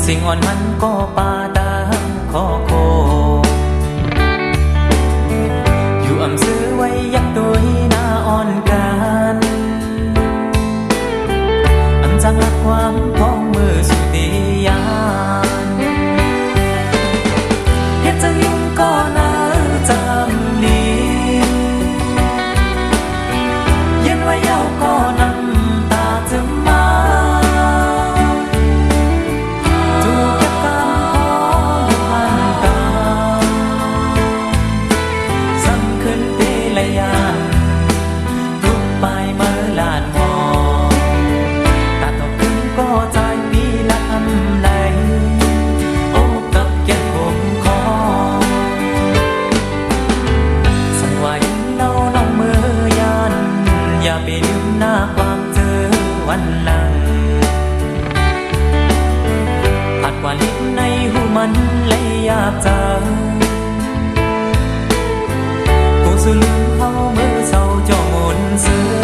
สิ่งอ่อนมันก็ปาตามขอโคอยู่อำซื้อไว้ยักตัวหน้าอ่อนกันอำจังรักความพ้องมือสุติยานเฮ็ดจังยิ่งก็น่าจำลีเย็นไว้เย้าก็น้ำตาจะมาอย่าไปลืมหน้าความเจอวันหลังผัดว่าลิบในหูมันเลยอยากเจอกูสูลืมเขาเมื่อเศร้าจอมนเสือ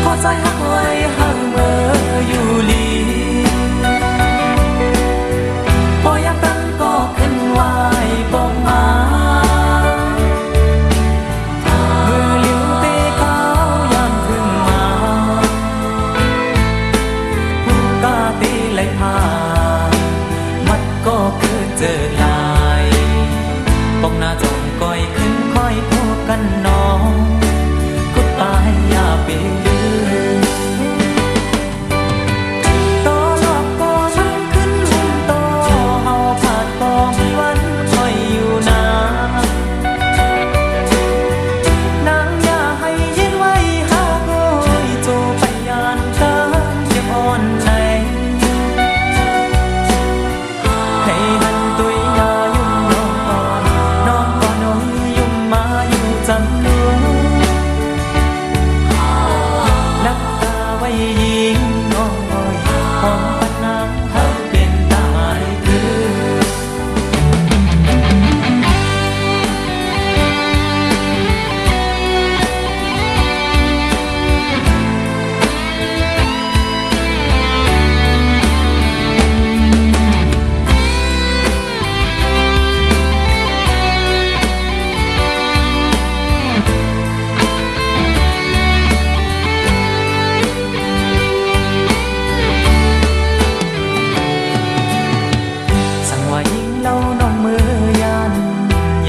ขอใจหักไว้หักเมื่ออยู่ลีพออยากตั้งก็ขึ้นไหวบอกมาก็คือเจอลายปองหน้าจงก้อยขึ้นค่อยพบกันน้องก็ตายอย่าไปลืมต่อรอบก็มันขึ้นหุ่นโตเฮาขาดก็มีวันคอยอยู่นานางอย่าให้ยินไว้หาโกยโจไปยานเติมเจ็บอ่อนใน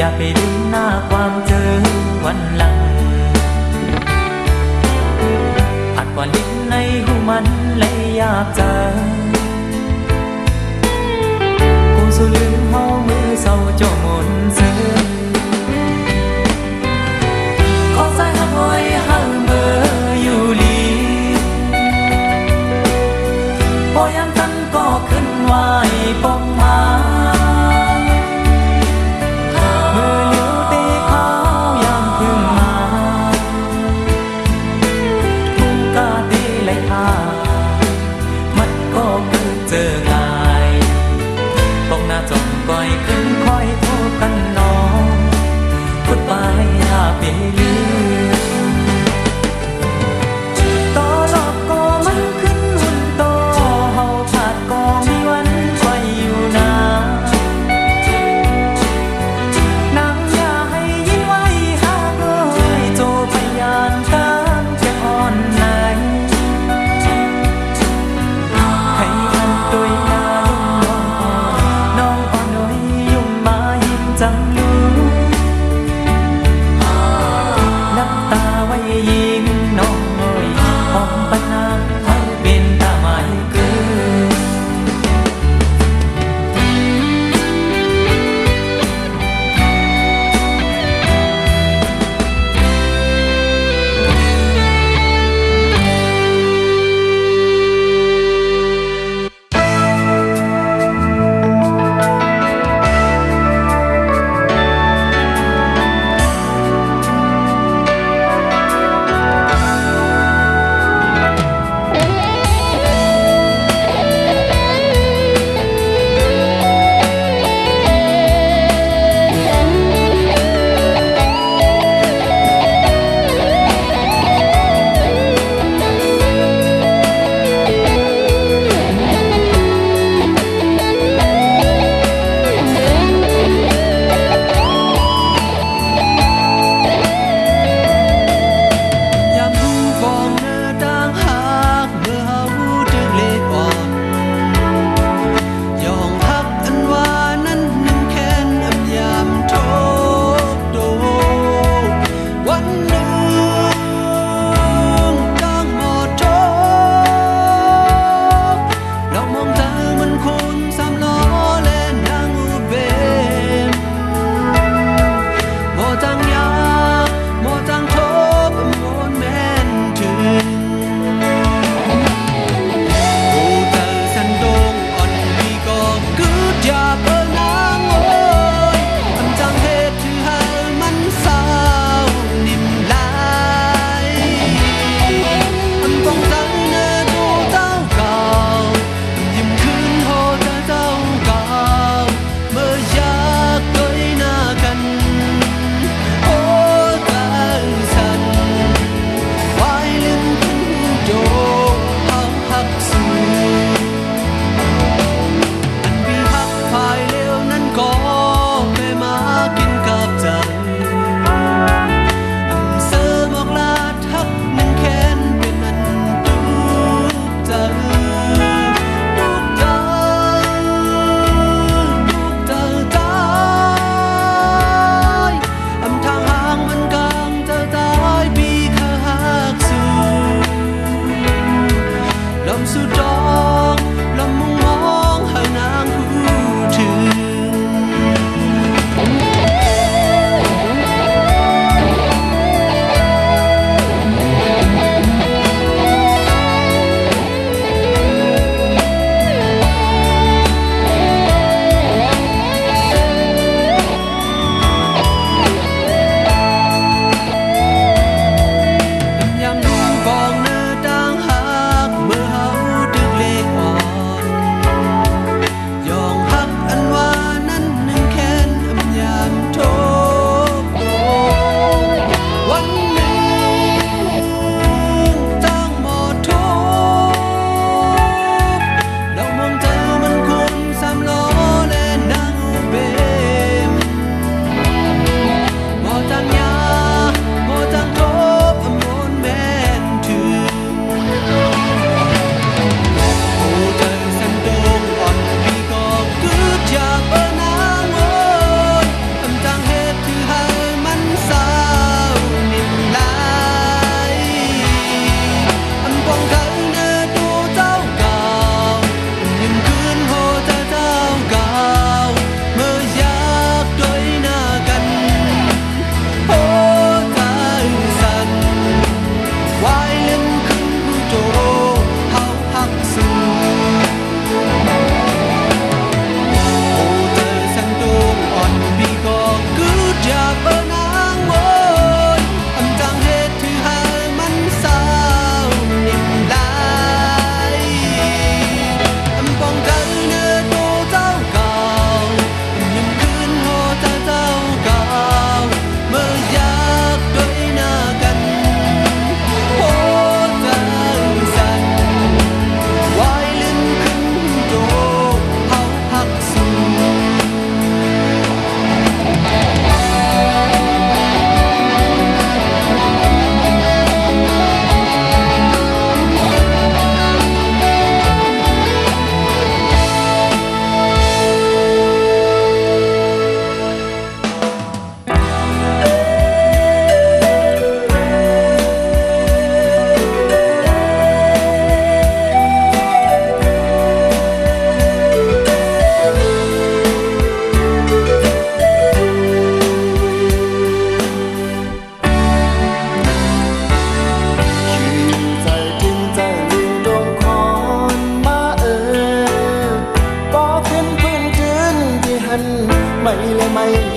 อย่าไปลืมหน้าความเจอวันหลังผัดว่าลิ้นในหูมันเลยอยากเจอกูสูลืมเฮามือเศร้าจอมนเสือขอใจหักไว้หักเมื่ออยู่ลีพอยามทันก็ขึ้นไหวปองมาเจอง่ายบอกหน้าจงก้อยขึ้นค่อยโทษกันน้องพูดไปอย่าไปลืมต่อรอบก็มันขึ้นหุ่นโตเฮาขาดก็มีวันคอยอยู่นานางอย่าให้ยินไว้หาเอ้ยโจพยานตามเจ็บอ่อนในน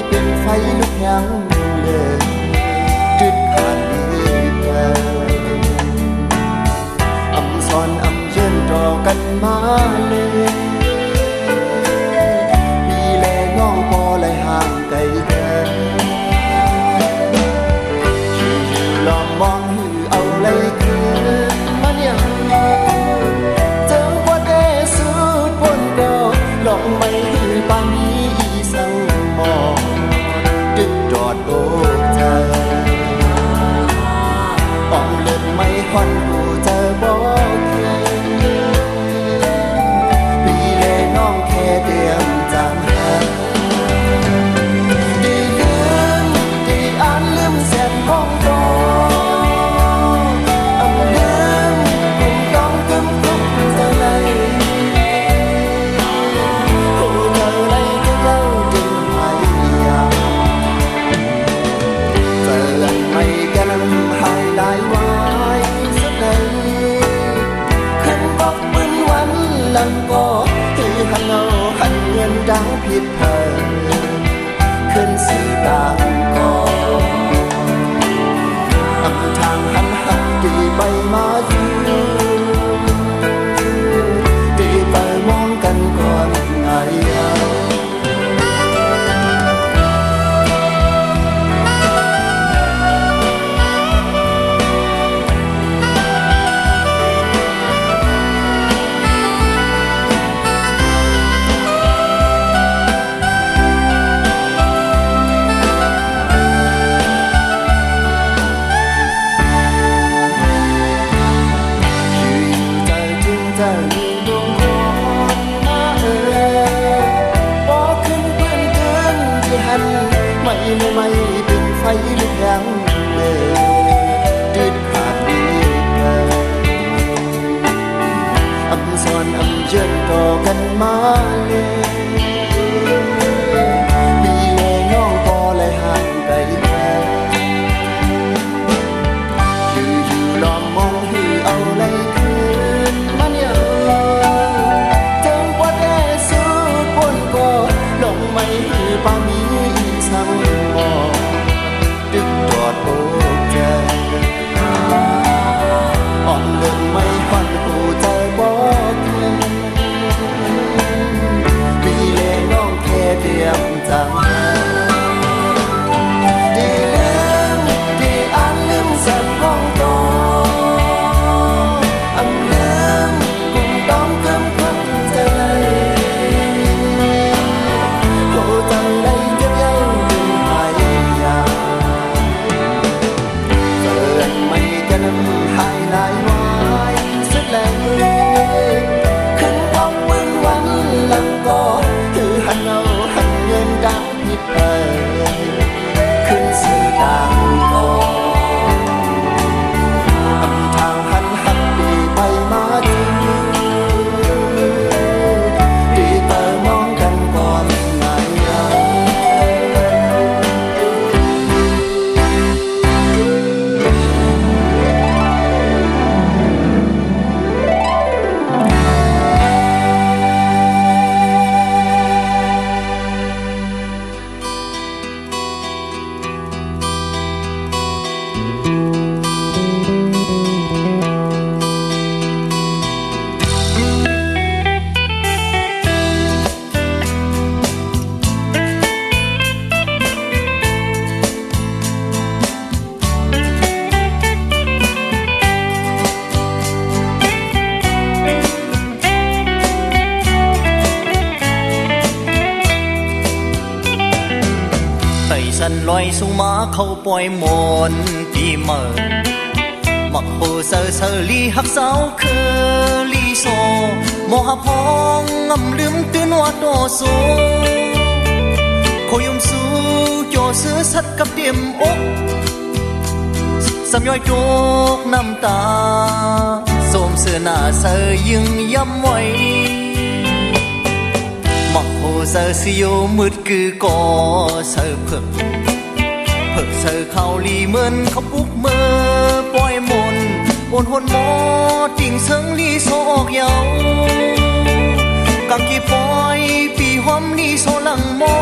เป็นไฟลุกยังเลยจุดขาดดีเกินอำซ้อนอำเยินรอกันมาเลยพี่แลน้องพอเลยห่างไกลกันชื่อลองมองหือเอาเลยคืนมันยังเจ้าว่าได้สุดบนดอกลองไม่หือปามีอีสังมองดึกจอดโอ้เธออ่อมเลือดไม่ควันหูเธอบอกพี่แลน้องแค่เดียมจำหาดีลืมดีอ่านลืมแสนห้องรออำลืมคงต้องกึมกุมเธอเลยโอ้เธอเลยจะเล่าดึงไม่อยากเธอไม่กันหายลายไว้สักไหนขึ้นบอกปืนวันลำก็ที่หันเอาหันเงินดังผิดเธอขึ้นสื่อต่างก็อำทางหันหักดีใบมาอยู่ดีไปมองกันก่อนไงไม่เป็นไฟลุกยังเลยดืดขาดดีเกินอำซ้อนอำเยินต่อกันมาเลยมีแลน้องพอเลยห่างไกลกันอยู่ล้อมมองหือเอาเลยคืนมันยังจังว่าได้สุดบนก็ลงไม่หือปามีสังดึกจอดโอ้เจออ่อนเลือดไม่ควันหูเธอบอกพี่เล่น้องแค่เดียมจังดีลืมดีอ่านลืมสับห้องต่ออำลืมคงต้องกำกับเธอเลยโอ้เธอเลยจะเย้าดึงไปไม่กันหายลายไว้สักแรงขึ้นท้องปืนวันลำก็คือหันเอาหันเงินดังผิดไปขึ้นสื่อดังก็อำทางหันหักดีไปมาดีดีแต่มองกันก่อนไงสันลอยสูมาเข้าปล่อยมนปีเมื่อมักโหเซอเซอลีหักเสาคือลีโซโมหะพองงำลืมตื่นว่าโตโซโคยมสู้โจซื้อสัดกับเดียมอกสำย่อยโจกน้ำตาโสมเสือหน้าเซอยึงย้ำไว้มักโหเซอสิโยมืดคือก่อเซอเพิ่งเธอเขาลีเหมือนเขาปุกเมื่อปล่อยมนโอนหนหมอติ่งเซิงลีโซออกเยากังกีปล่อยปีหอมลีโซหลังหมอ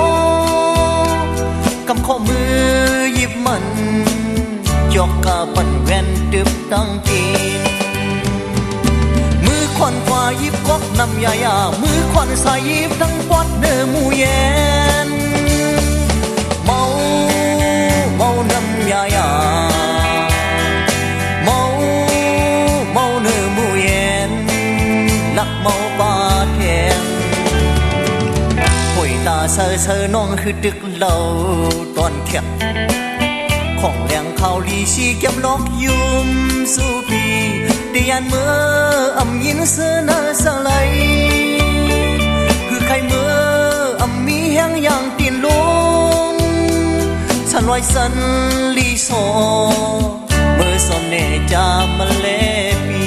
ข้อมือหยิบมันจอกกาปันแว่นตึบตั้งกินมือควันขวาหยิบก๊อกน้ำยามือควันซ้ายหยิบทั้งปอดเนื้อหมูแยนเมาน้ำยาเมาเนื้อหมูแยนลักเมาปาแทงป่วยตาเซอน้องคือดึกเหล่าตอนแคบของแหลงข่าวลีชีเก็บล็อกยุ่มสู่ปีเตียนเมื่ออำยินเสนาสไลคือใครเมื่ออำมีแห้งอย่างตีนลมฉันไว้สันลีโซเมื่อสมเนจามาเลปี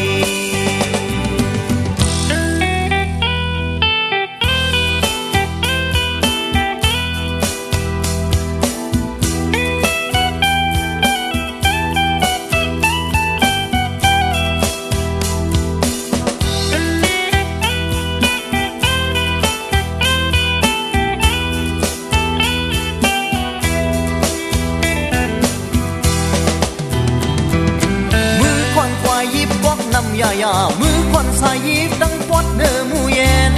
น้ำยามือควันสายยิบดังปอดเนื้อหมูเย็น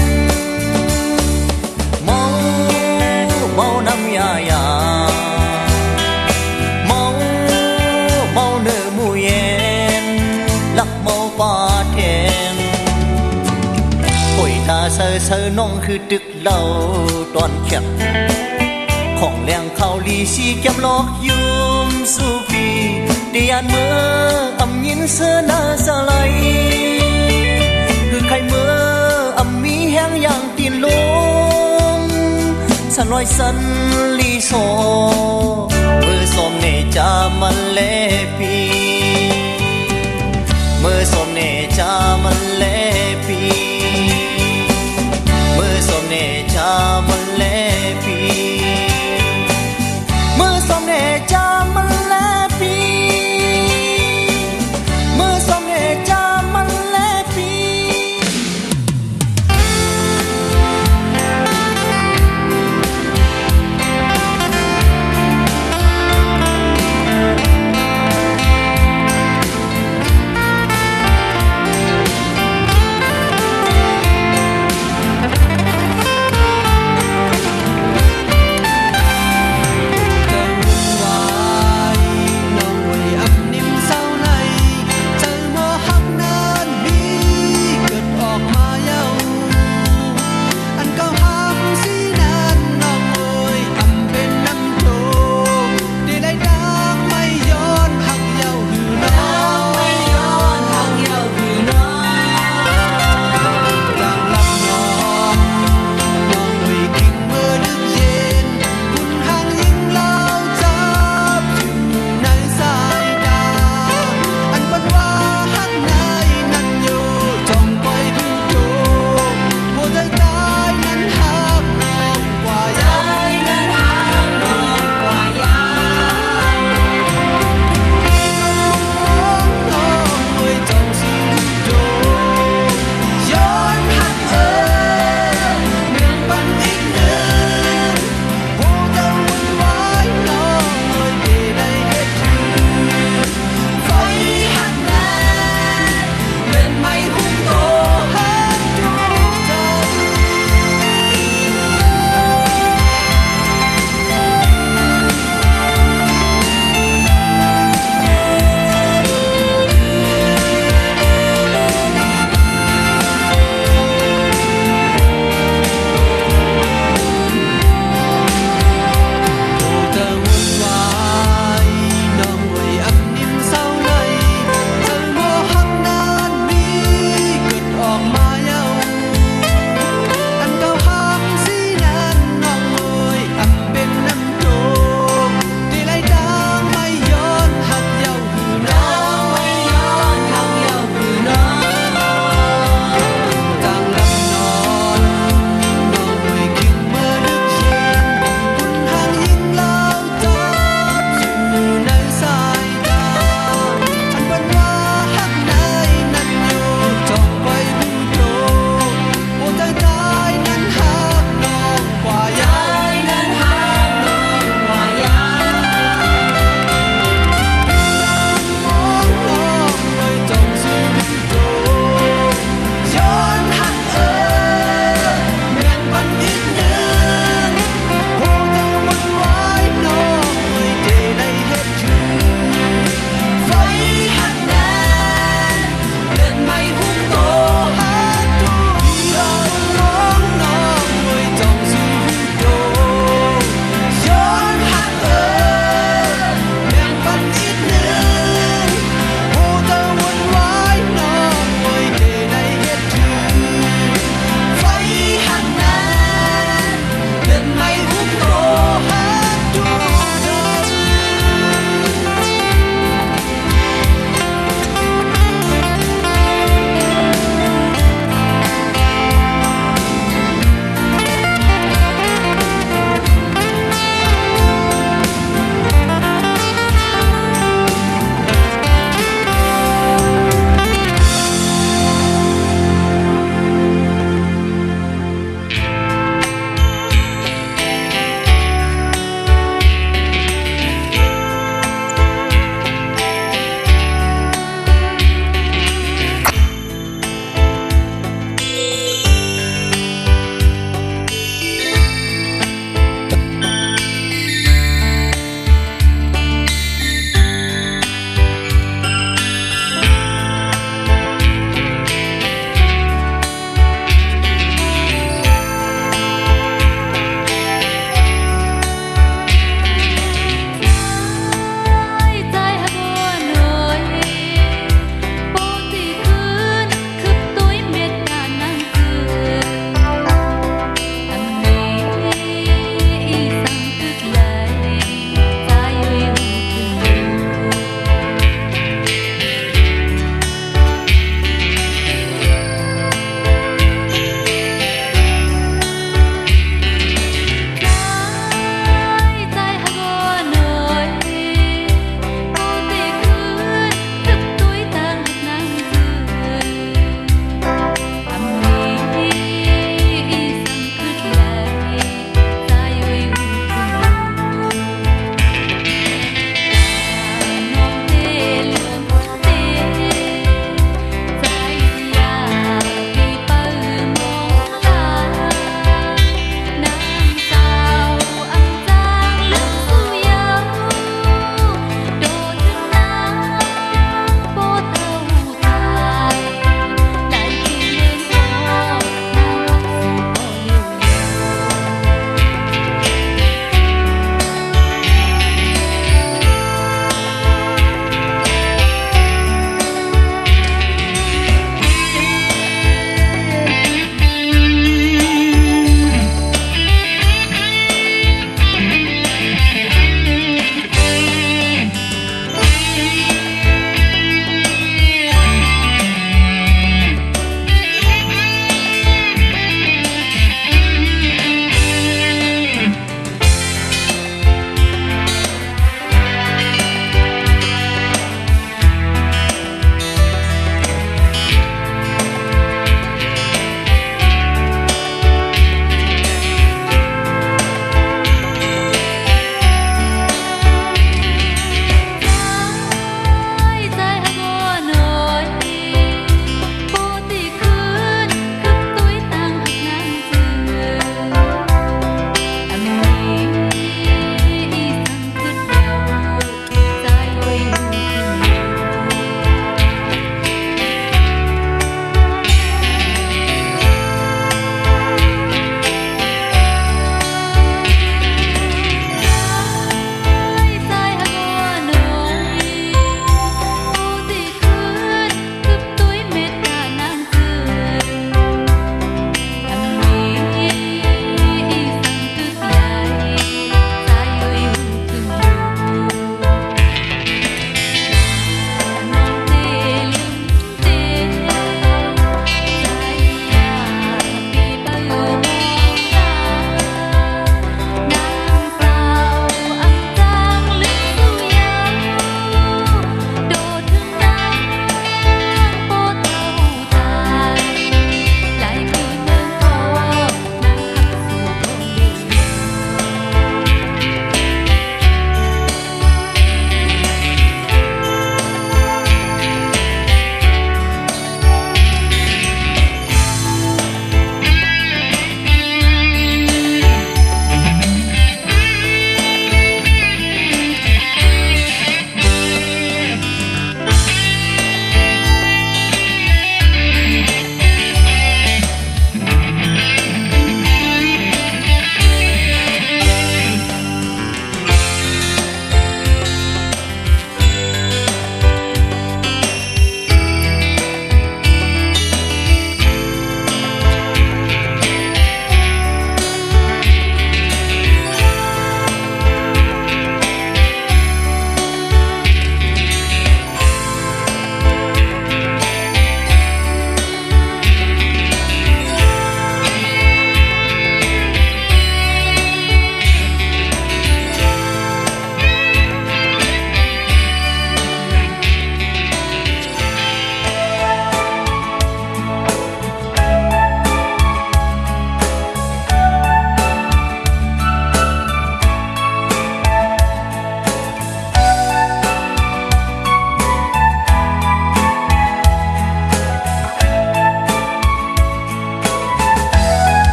เมาน้ำยาเมาเนื้อหมูเย็นลักเมาปาแทงป่วยตาเซอน้องคือดึกเหล่าตอนแคบของแหลงข่าวลีชีแก้มลอกยุ่มสู่ปีเตียนเมื่ออำยินเสนาสไลคือใครเมื่ออำมีแห้งอย่างตีนลมฉันลอยสันลีโซเมื่อสมเนจามันเลปีเมื่อสมเนจามันเลปีเมื่อสมเนจามันเลปีเมื่อสมเนจามันเลปีเมื่อสมเนจามันเลปี เ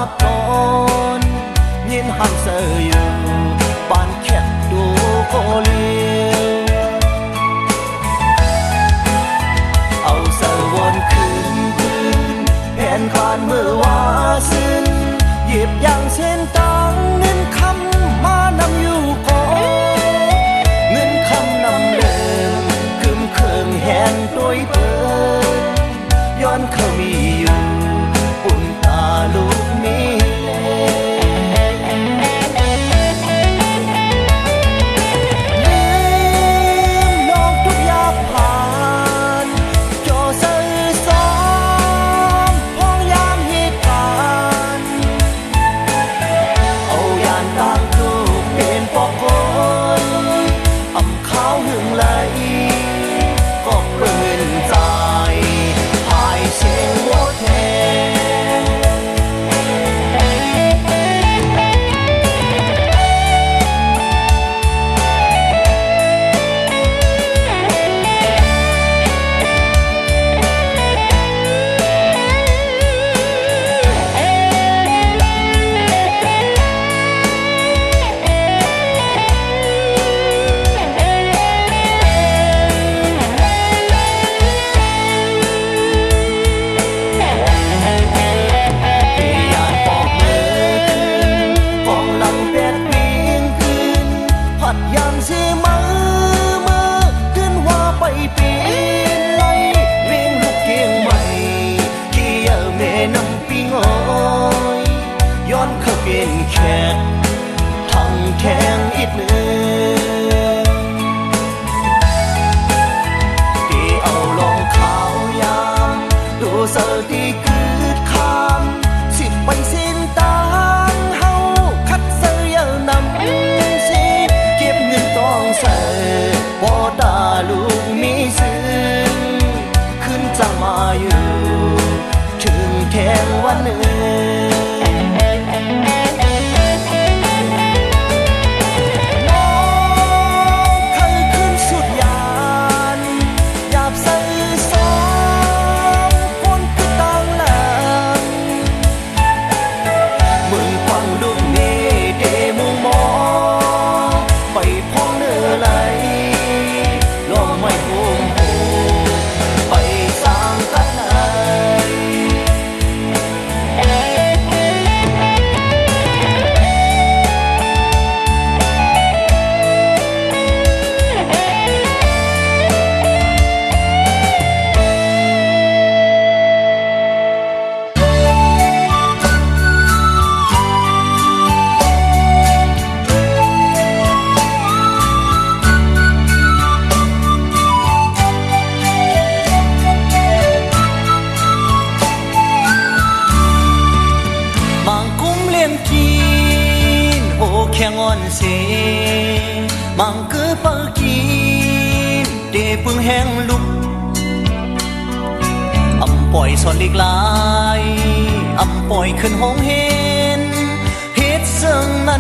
บตอนยินหันเสยอยู่บ้านแคบดูโกเลียวเอาเสวนขึ้นพื้นแผ่นคลานมือว่าซึ้งหยิบอย่างเส้นตังเงินคำมานำอยู่ก่อนเงินคำนำเดิมคืมเคืองแหงโดยเปิดย้อนเขามีอยู่ปุ่นตาลูกมีแลลืมนอกทุกยามผ่านจอสื่อสารพ้องยามเหตุการณ์เอายานต่างทุกเป็นปอกคนอำขาวหึงไหลก็เปื้อนใจหายเสียงโวแทอย่างสิมือขึ้นว่าไปปีนไล่เวียงลูกเกียงใหม่ที่เยอะแม่น้ำปิงอ้อยย้อนเข้าเป็นแขกทั้งแทงอีกหนึ่งที่เอาลองขาวยามดูเสือที่คืดคำสิบไปสิ้นตานเฮาคัดเสือเยอะนำต้องใส่พอตาลูกมีซึ้งขึ้นจะมาอยู่ถึงแทงวันหนึ่งน้องเคยขึ้นสุดยานหยาบใส่สองคนคือต่างหลังมึงฟังลูกนี้เดมุมมองไปพ้องเนื้อไหลลองไม่ภูมิภูไปสร้างกันไหนแค่งอนเสมังคือเปิกินเดปึงแห้งลุกอำปล่อยสอนเล็กลายอำปล่อยขึ้นห้องเห็นเฮ็ดเสิ่งนั้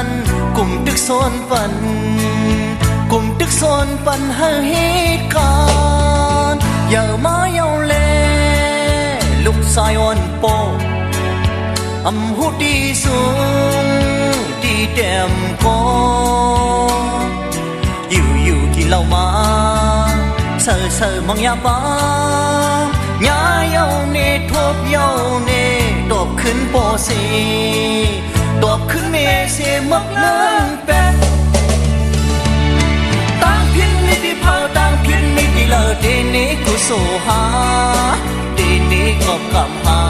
นกลุ่มตึกโซนปันกลุ่มตึกโซนปันให้เหตุการณ์อย่ามาเยาแลลูกสายอ่อนโปอำหูดีสูงดีแต้มก็อยู่ที่เรามาเซอมังยาบ้ายาเยาเนทบเยาเนตบขึ้นโปเซตบขึ้นเมเสมักเลื่องแปะต่างพินนิติเผาต่างพินนิติเลอเดนี้กุโสหาเดนี้กอบกำหา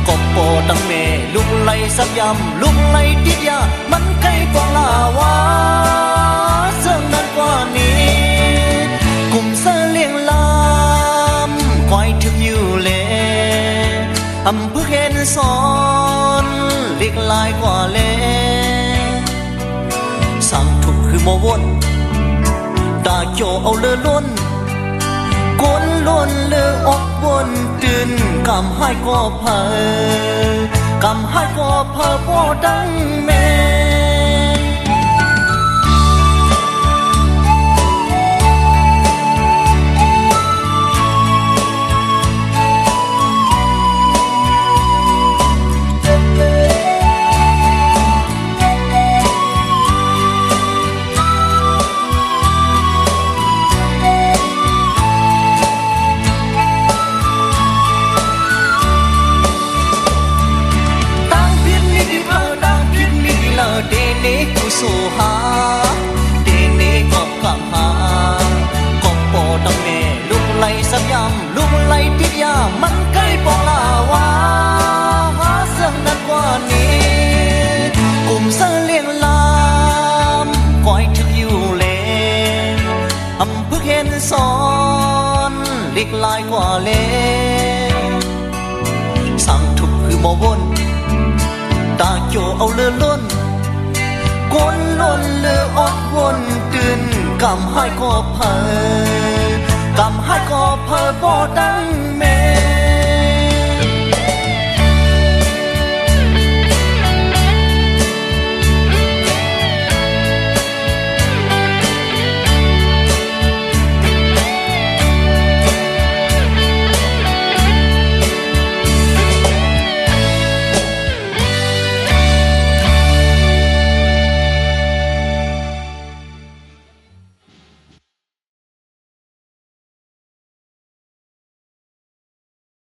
กบโปตั้งเมลุกไหลสักยำลุกไหลติดยามันไกลกว่าลาวาเสื่อมนั้นกว่านี้กลุ่มเสลียงลำควายถึงอยู่เลอำเภอเห็นสอนเล็กลายกว่าเลสั่งถูกคือโมวนตาโจเอาเลือล้นก้นล้นเลืออกวนตื่นกำให้ก็เพอกำให้ก็เพอบ่ดังแม่ ลิกลายกว่าเลสั่งทุกคือบ่วนตาโจเอาเลือล้นกวนล้นเลืออดวนตื่นกำให้ก็เพอกำให้ก็เพอบ่ดังแม่